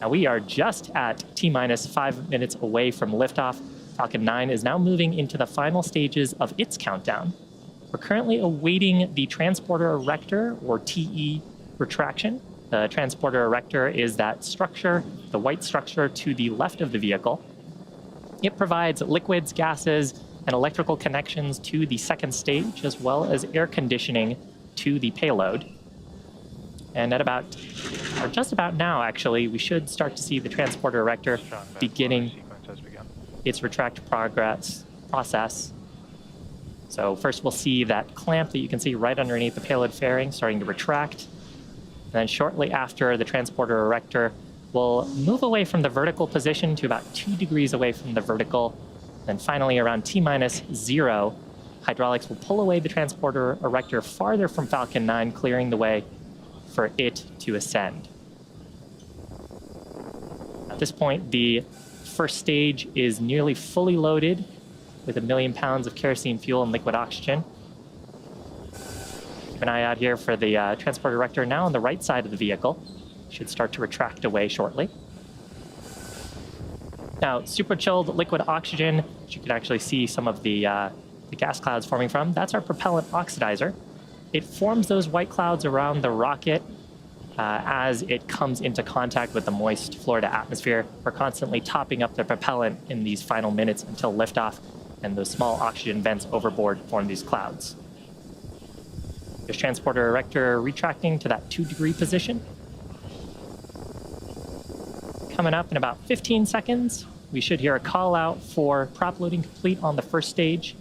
Now we are just at T-minus 5 minutes away from liftoff. Falcon 9 is now moving into the final stages of its countdown. We're currently awaiting the transporter erector, or TE, retraction. The transporter erector is that structure, the white structure to the left of the vehicle. It provides liquids, gases, and electrical connections to the second stage, as well as air conditioning to the payload. And at about, or just about now, actually, we should start to see the transporter erector beginning its retract process. So first we'll see that clamp that you can see right underneath the payload fairing starting to retract. And then shortly after, the transporter erector will move away from the vertical position to about 2 degrees away from the vertical. Then finally, around T-minus 0, hydraulics will pull away the transporter erector farther from Falcon 9, clearing the way for it to ascend. At this point, the first stage is nearly fully loaded with 1 million pounds of kerosene fuel and liquid oxygen. Keep an eye out here for the transporter erector now on the right side of the vehicle. Should start to retract away shortly. Now, super chilled liquid oxygen, which you can actually see some of the gas clouds forming from, that's our propellant oxidizer. It forms those white clouds around the rocket as it comes into contact with the moist Florida atmosphere. We're constantly topping up the propellant in these final minutes until liftoff, and those small oxygen vents overboard form these clouds. There's transporter erector retracting to that 2-degree position. Coming up in about 15 seconds, we should hear a call out for prop loading complete on the first stage.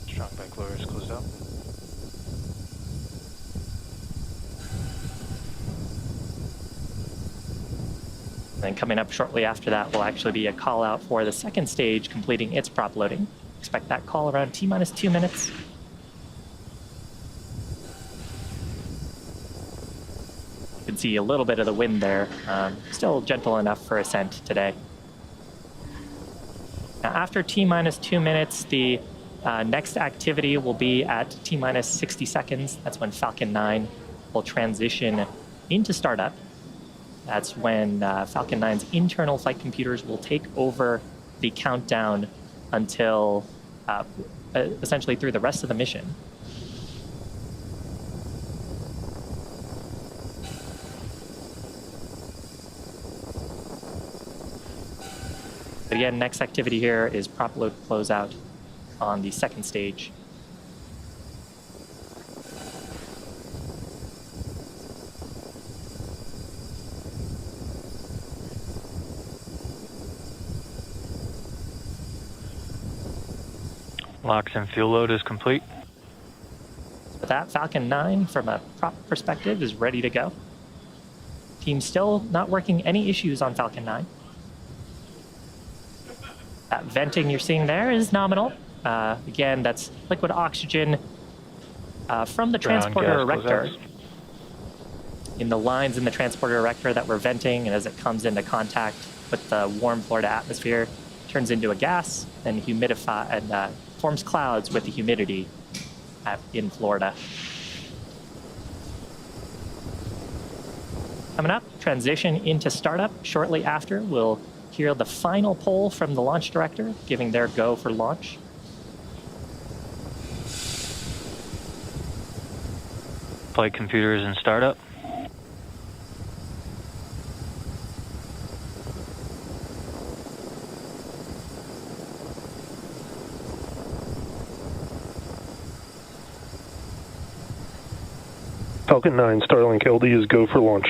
Strong bank lowers closed out. And then coming up shortly after that will actually be a call out for the second stage completing its prop loading. Expect that call around T-minus 2 minutes. You can see a little bit of the wind there. Still gentle enough for ascent today. Now, after T-minus 2 minutes, the next activity will be at T-minus 60 seconds. That's when Falcon 9 will transition into startup. That's when Falcon 9's internal flight computers will take over the countdown until essentially through the rest of the mission. But again, next activity here is prop load closeout on the second stage. Locks and fuel load is complete. With that, Falcon 9, from a prop perspective, is ready to go. Team still not working any issues on Falcon 9. That venting you're seeing there is nominal. Again, that's liquid oxygen from the transporter erector. In the lines in the transporter erector that we're venting, and as it comes into contact with the warm Florida atmosphere, turns into a gas and humidify and forms clouds with the humidity in Florida. Coming up, transition into startup. Shortly after, we'll hear the final poll from the launch director, giving their go for launch. Flight computers in startup. Falcon 9 Starlink LD is go for launch.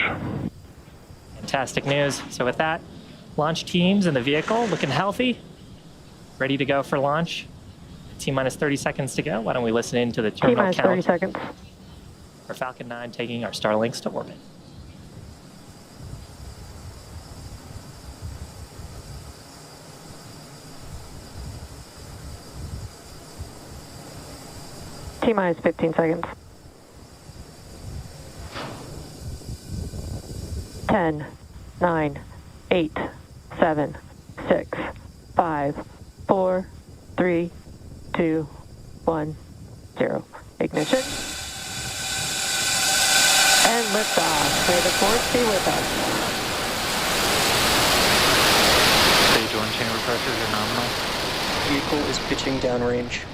Fantastic news. So with that, launch teams in the vehicle looking healthy, ready to go for launch. T-minus 30 seconds to go. Why don't we listen in to the terminal count? T-minus 30 seconds. For Falcon 9 taking our Starlinks to orbit. T-minus 15 seconds. 10, 9, 8, 7, 6, 5, 4, 3, 2, 1, 0. ignition. And liftoff. May the force be with us. Stage 1 chamber pressures are nominal. Vehicle is pitching downrange.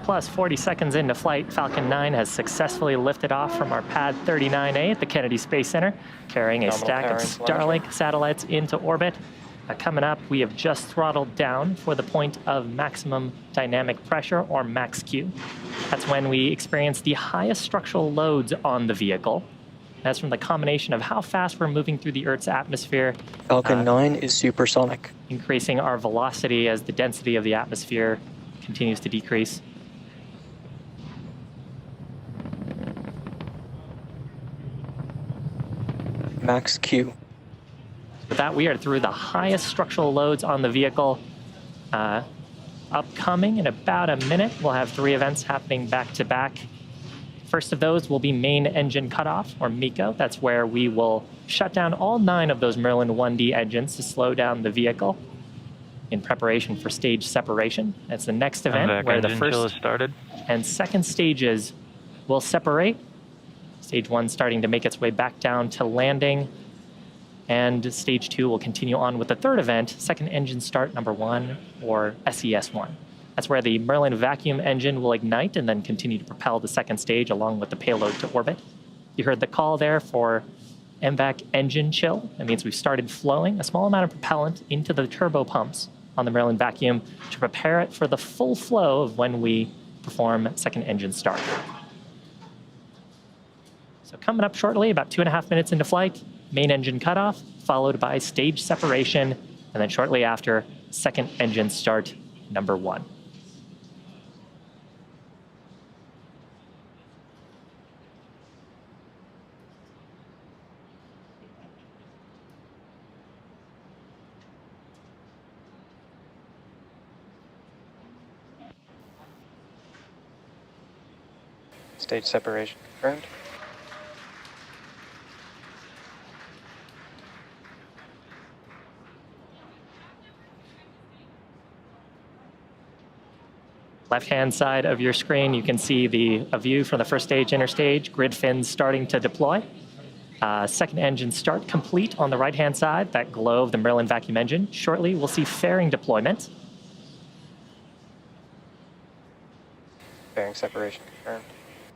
Plus 40 seconds into flight, Falcon 9 has successfully lifted off from our pad 39A at the Kennedy Space Center, carrying a stack of Starlink satellites into orbit. Coming up, we have just throttled down for the point of maximum dynamic pressure, or max Q. That's when we experience the highest structural loads on the vehicle. That's from the combination of how fast we're moving through the Earth's atmosphere. Falcon 9 is supersonic. Increasing our velocity as the density of the atmosphere continues to decrease. Max Q. With that, we are through the highest structural loads on the vehicle. Upcoming in about a minute, we'll have 3 events happening back to back. First of those will be main engine cutoff, or MECO. That's where we will shut down all 9 of those Merlin 1D engines to slow down the vehicle in preparation for stage separation. That's the next event where the first and second stages will separate. Stage 1 starting to make its way back down to landing. And stage 2 will continue on with the third event, second engine start number 1, or SES1. That's where the Merlin vacuum engine will ignite and then continue to propel the second stage along with the payload to orbit. You heard the call there for MVAC engine chill. That means we've started flowing a small amount of propellant into the turbo pumps on the Merlin vacuum to prepare it for the full flow of when we perform second engine start. So coming up shortly, about 2.5 minutes into flight, main engine cutoff, followed by stage separation, and then shortly after, second engine start number 1. Stage separation confirmed. Left-hand side of your screen, you can see a view from the first stage, interstage, grid fins starting to deploy. Second engine start complete on the right-hand side, that glow of the Merlin vacuum engine. Shortly, we'll see fairing deployment. Fairing separation confirmed.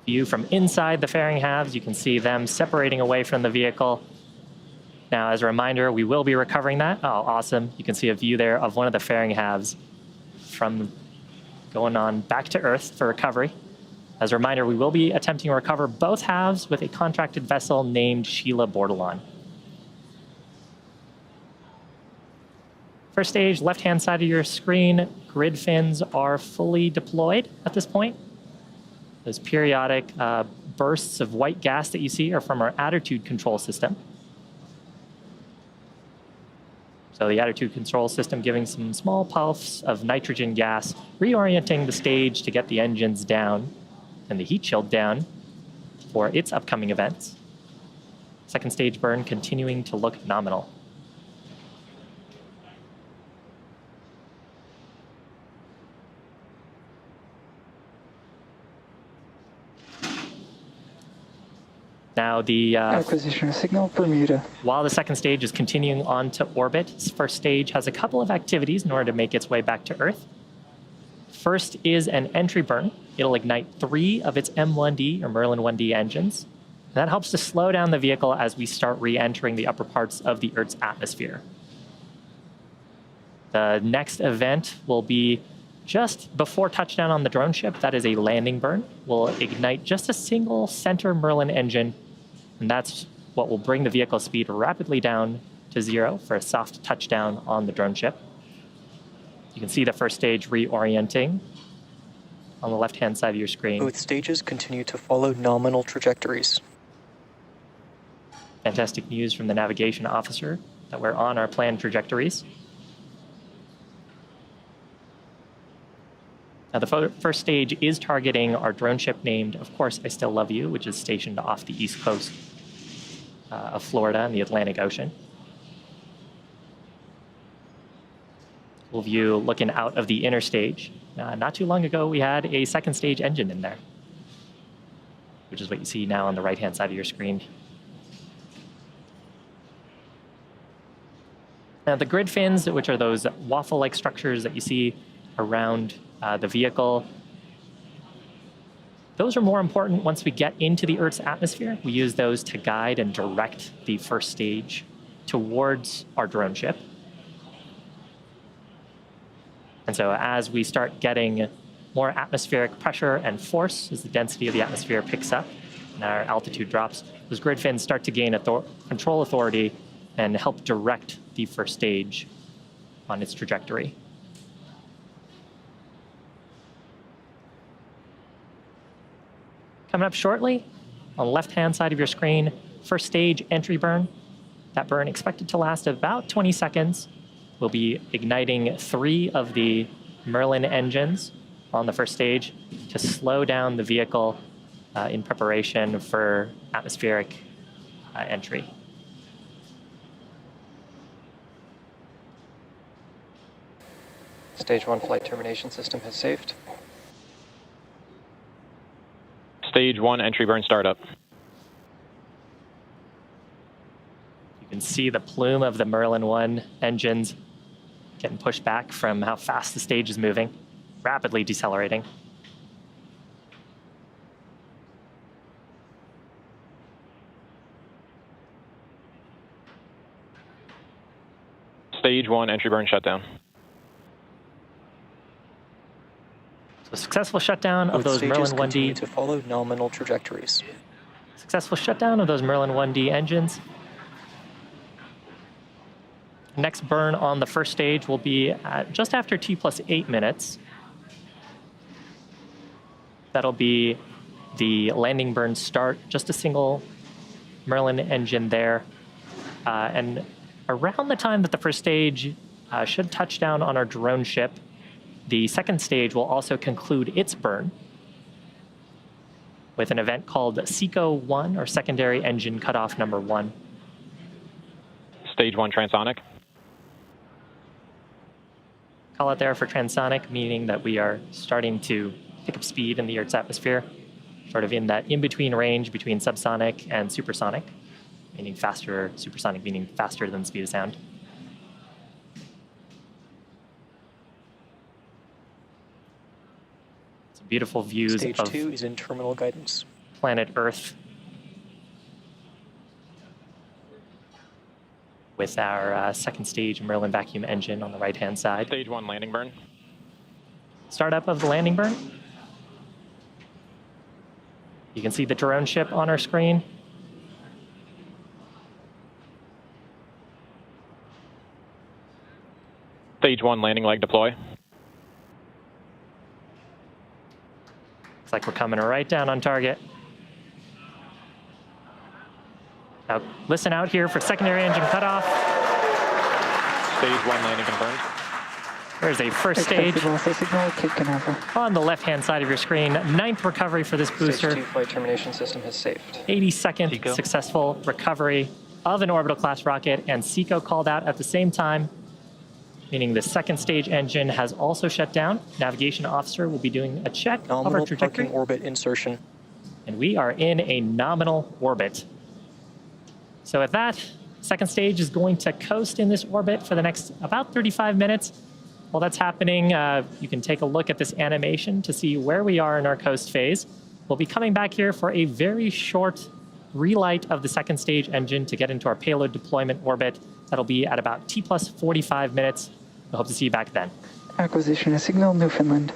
View from inside the fairing halves, you can see them separating away from the vehicle. Now, as a reminder, we will be recovering that. Oh, awesome. You can see a view there of one of the fairing halves from going on back to Earth for recovery. As a reminder, we will be attempting to recover both halves with a contracted vessel named Sheila Bordelon. First stage, left-hand side of your screen, grid fins are fully deployed at this point. Those periodic bursts of white gas that you see are from our attitude control system. So the attitude control system giving some small puffs of nitrogen gas, reorienting the stage to get the engines down and the heat shield down for its upcoming events. Second stage burn continuing to look nominal. Now the acquisition of signal Bermuda. While the second stage is continuing on to orbit, this first stage has a couple of activities in order to make its way back to Earth. First is an entry burn. It'll ignite 3 of its M1D or Merlin 1D engines. And that helps to slow down the vehicle as we start re-entering the upper parts of the Earth's atmosphere. The next event will be just before touchdown on the drone ship. That is a landing burn. We'll ignite just a single center Merlin engine, and that's what will bring the vehicle speed rapidly down to 0 for a soft touchdown on the drone ship. You can see the first stage reorienting on the left-hand side of your screen. Both stages continue to follow nominal trajectories. Fantastic news from the navigation officer that we're on our planned trajectories. Now, the first stage is targeting our drone ship named, of course, I Still Love You, which is stationed off the east coast of Florida in the Atlantic Ocean. Cool view looking out of the inner stage. Not too long ago, we had a second stage engine in there, which is what you see now on the right-hand side of your screen. Now, the grid fins, which are those waffle-like structures that you see around the vehicle, those are more important once we get into the Earth's atmosphere. We use those to guide and direct the first stage towards our drone ship. And so as we start getting more atmospheric pressure and force, as the density of the atmosphere picks up and our altitude drops, those grid fins start to gain control authority and help direct the first stage on its trajectory. Coming up shortly, on the left-hand side of your screen, first stage entry burn. That burn expected to last about 20 seconds. We'll be igniting 3 of the Merlin engines on the first stage to slow down the vehicle in preparation for atmospheric entry. Stage 1 flight termination system has saved. Stage 1 entry burn startup. You can see the plume of the Merlin 1 engines getting pushed back from how fast the stage is moving, rapidly decelerating. Stage 1 entry burn shutdown. So successful shutdown of those Merlin 1D. Continue to follow nominal trajectories. Successful shutdown of those Merlin 1D engines. Next burn on the first stage will be at just after T+8 minutes. That'll be the landing burn start, just a single Merlin engine there. And around the time that the first stage should touch down on our drone ship, the second stage will also conclude its burn with an event called SECO 1, or Secondary Engine Cutoff Number 1. Stage 1 transonic. Call it there for transonic, meaning that we are starting to pick up speed in the Earth's atmosphere, sort of in that in-between range between subsonic and supersonic, meaning faster, supersonic meaning faster than the speed of sound. Some beautiful views Stage of 2 is in terminal guidance. planet Earth with our second stage Merlin vacuum engine on the right-hand side. Stage 1 landing burn. Startup of the landing burn. You can see the drone ship on our screen. Stage 1 landing leg deploy. Looks like we're coming right down on target. Now, listen out here for secondary engine cutoff. Stage 1 landing confirmed. There's a first stage Signal, Cape Canaveral. on the left-hand side of your screen. 9th recovery for this Stage booster. 2 flight termination system has saved. 82nd MECO. successful recovery of an orbital class rocket, and SECO called out at the same time, meaning the second stage engine has also shut down. Navigation officer will be doing a check of our Nominal trajectory, parking orbit insertion. and we are in a nominal orbit. So at that, second stage is going to coast in this orbit for the next about 35 minutes. While that's happening, you can take a look at this animation to see where we are in our coast phase. We'll be coming back here for a very short relight of the second stage engine to get into our payload deployment orbit. That'll be at about T+45 minutes. We hope to see you back then. Acquisition of signal, Newfoundland.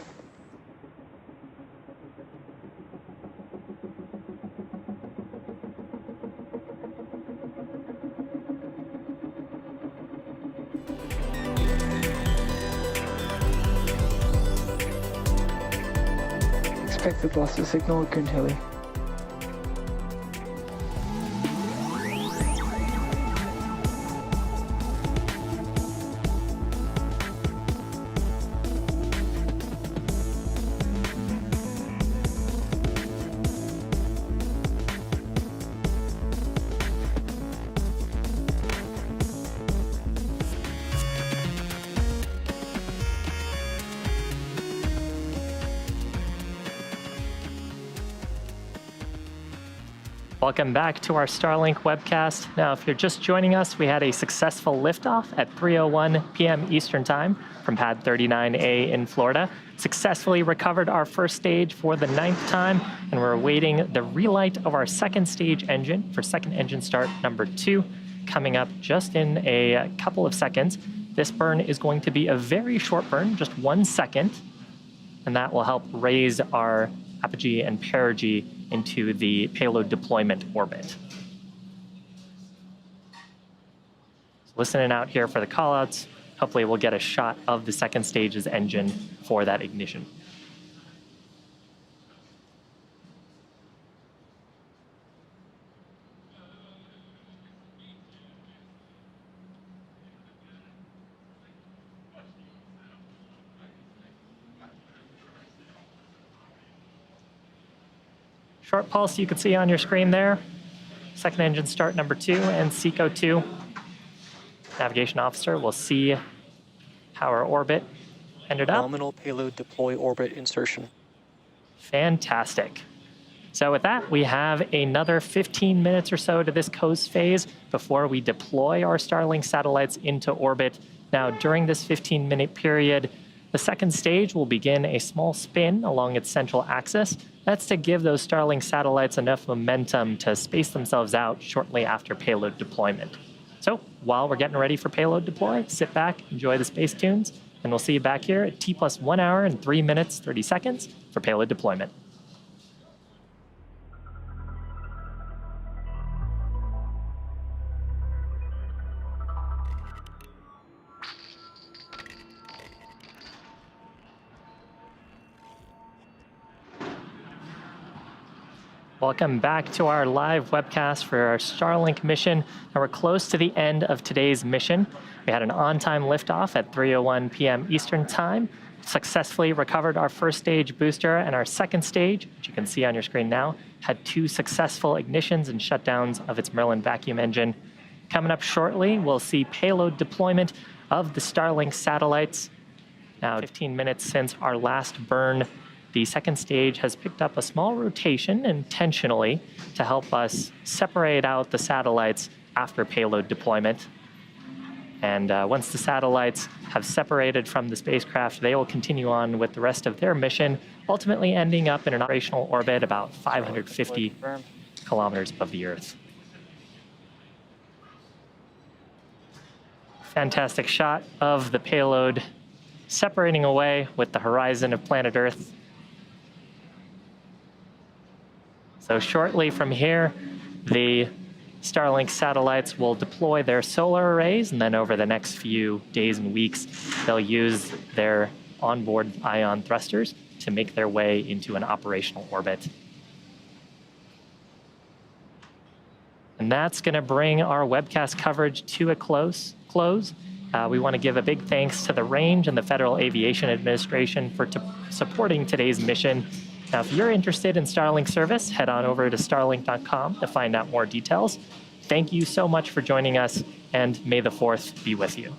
Expected loss of signal at Goonhilly. Welcome back to our Starlink webcast. Now, if you're just joining us, we had a successful liftoff at 3:01 p.m. Eastern Time from pad 39A in Florida. Successfully recovered our first stage for the 9th time, and we're awaiting the relight of our second stage engine for second engine start number 2, coming up just in a couple of seconds. This burn is going to be a very short burn, just 1 second, and that will help raise our apogee and perigee into the payload deployment orbit. So listening out here for the callouts. Hopefully we'll get a shot of the second stage's engine for that ignition. Short pulse you can see on your screen there. Second engine start number 2 and SECO 2. Navigation officer will see how our orbit ended up. Nominal payload deploy orbit insertion. Fantastic. So with that, we have another 15 minutes or so to this coast phase before we deploy our Starlink satellites into orbit. Now, during this 15-minute period, the second stage will begin a small spin along its central axis. That's to give those Starlink satellites enough momentum to space themselves out shortly after payload deployment. So while we're getting ready for payload deploy, sit back, enjoy the space tunes, and we'll see you back here at T+1 hour and 3 minutes, 30 seconds for payload deployment. Welcome back to our live webcast for our Starlink mission. Now we're close to the end of today's mission. We had an on-time liftoff at 3:01 p.m. Eastern Time, successfully recovered our first stage booster, and our second stage, which you can see on your screen now, had 2 successful ignitions and shutdowns of its Merlin vacuum engine. Coming up shortly, we'll see payload deployment of the Starlink satellites. Now, 15 minutes since our last burn, the second stage has picked up a small rotation intentionally to help us separate out the satellites after payload deployment. And once the satellites have separated from the spacecraft, they will continue on with the rest of their mission, ultimately ending up in an operational orbit about 550 kilometers above the Earth. Fantastic shot of the payload separating away with the horizon of planet Earth. So shortly from here, the Starlink satellites will deploy their solar arrays, and then over the next few days and weeks, they'll use their onboard ion thrusters to make their way into an operational orbit. And that's going to bring our webcast coverage to a close. We want to give a big thanks to the Range and the Federal Aviation Administration for supporting today's mission. Now, if you're interested in Starlink service, head on over to starlink.com to find out more details. Thank you so much for joining us, and may the 4th be with you.